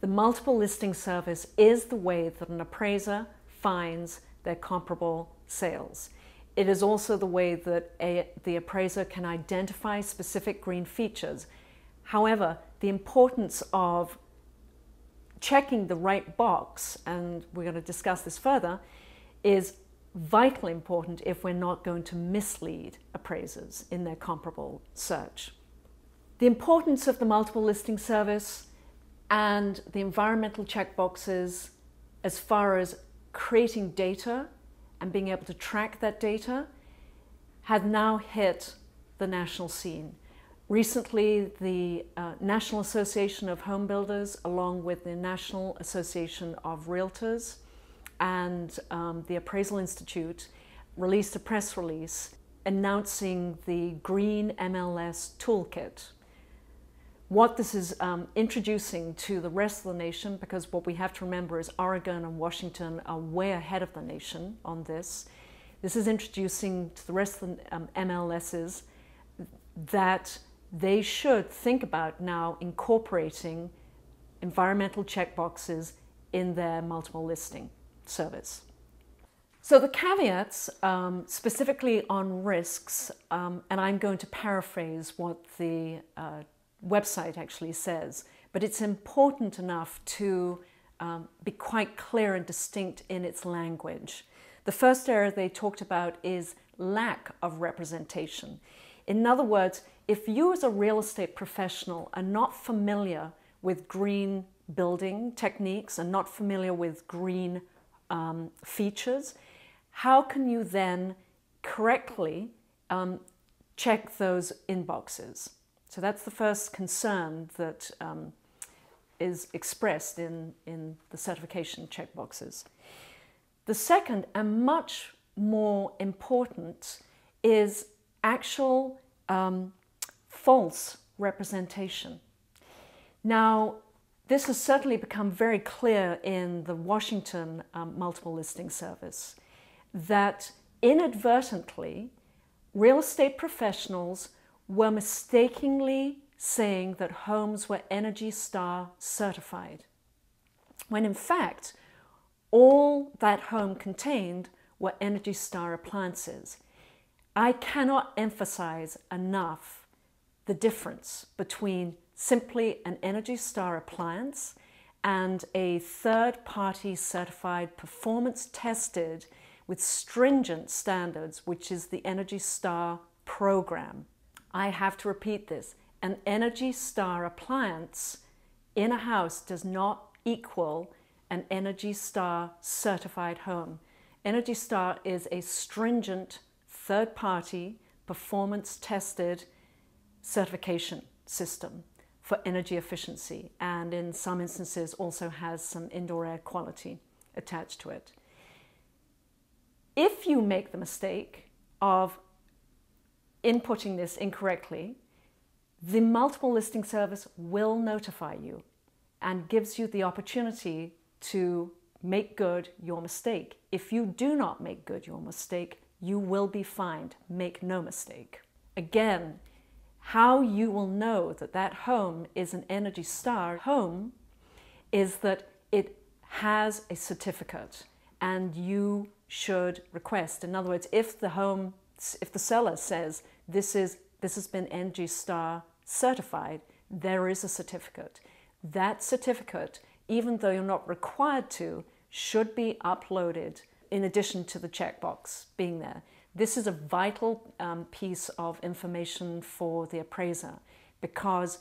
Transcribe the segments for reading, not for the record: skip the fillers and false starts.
The multiple listing service is the way that an appraiser finds their comparable sales. It is also the way that the appraiser can identify specific green features. However, the importance of checking the right box, and we're going to discuss this further, is vitally important if we're not going to mislead appraisers in their comparable search. The importance of the multiple listing service and the environmental checkboxes as far as creating data and being able to track that data have now hit the national scene. Recently, the National Association of Home Builders, along with the National Association of Realtors and the Appraisal Institute, released a press release announcing the Green MLS Toolkit. What this is introducing to the rest of the nation, because what we have to remember is Oregon and Washington are way ahead of the nation on this. This is introducing to the rest of the MLSs that they should think about now incorporating environmental checkboxes in their multiple listing service. So the caveats specifically on risks, and I'm going to paraphrase what the website actually says, but it's important enough to be quite clear and distinct in its language. The first area they talked about is lack of representation. In other words, if you as a real estate professional are not familiar with green building techniques and not familiar with green features, how can you then correctly check those inboxes? So that's the first concern that is expressed in the certification checkboxes. The second, and much more important, is actual false representation. Now, this has certainly become very clear in the Washington multiple listing service that inadvertently real estate professionals were mistakenly saying that homes were ENERGY STAR certified, when in fact all that home contained were ENERGY STAR appliances. I cannot emphasize enough the difference between simply an ENERGY STAR appliance and a third-party certified, performance tested with stringent standards, which is the ENERGY STAR program. I have to repeat this. An ENERGY STAR appliance in a house does not equal an ENERGY STAR certified home. ENERGY STAR is a stringent third-party performance tested certification system for energy efficiency, and in some instances also has some indoor air quality attached to it. If you make the mistake of inputting this incorrectly, the multiple listing service will notify you and gives you the opportunity to make good your mistake. If you do not make good your mistake, you will be fined. Make no mistake. Again, how you will know that that home is an ENERGY STAR home is that it has a certificate and you should request. In other words, if the seller says this has been ENERGY STAR certified, there is a certificate. That certificate, even though you're not required to, should be uploaded in addition to the checkbox being there. This is a vital piece of information for the appraiser, because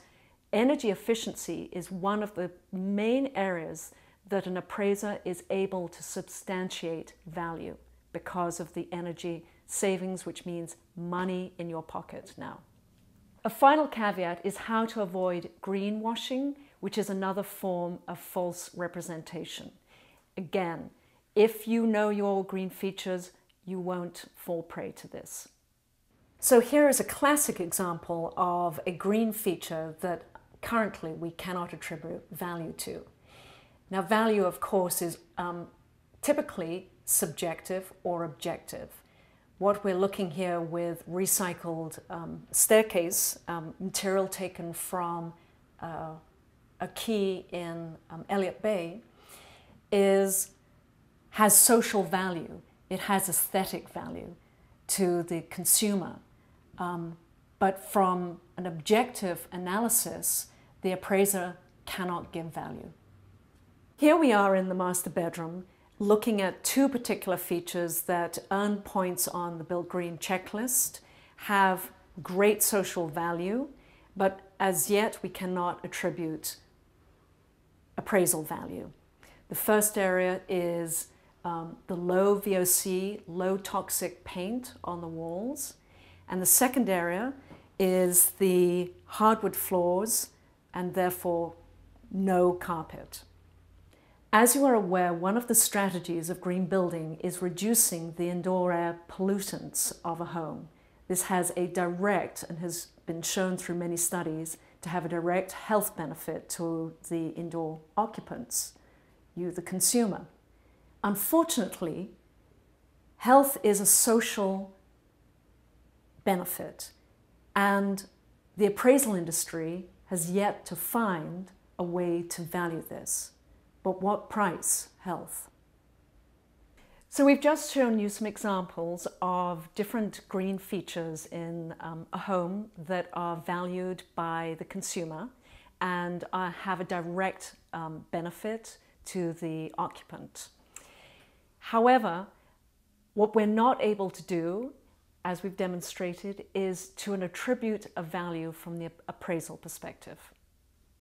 energy efficiency is one of the main areas that an appraiser is able to substantiate value because of the energy savings, which means money in your pocket now. A final caveat is how to avoid greenwashing, which is another form of false representation. Again, if you know your green features, you won't fall prey to this. So here is a classic example of a green feature that currently we cannot attribute value to. Now, value, of course, is typically subjective or objective. What we're looking here with recycled staircase material taken from a a key in Elliott Bay, has social value. It has aesthetic value to the consumer. But from an objective analysis, the appraiser cannot give value. Here we are in the master bedroom looking at two particular features that earn points on the Build Green checklist, have great social value, but as yet we cannot attribute appraisal value. The first area is the low VOC, low toxic paint on the walls. And the second area is the hardwood floors and therefore no carpet. As you are aware, one of the strategies of green building is reducing the indoor air pollutants of a home. This has a direct, and has been shown through many studies, to have a direct health benefit to the indoor occupants, you the consumer. Unfortunately, health is a social benefit, and the appraisal industry has yet to find a way to value this. But what price health? So we've just shown you some examples of different green features in a home that are valued by the consumer and have a direct benefit to the occupant. However, what we're not able to do, as we've demonstrated, is to attribute a value from the appraisal perspective.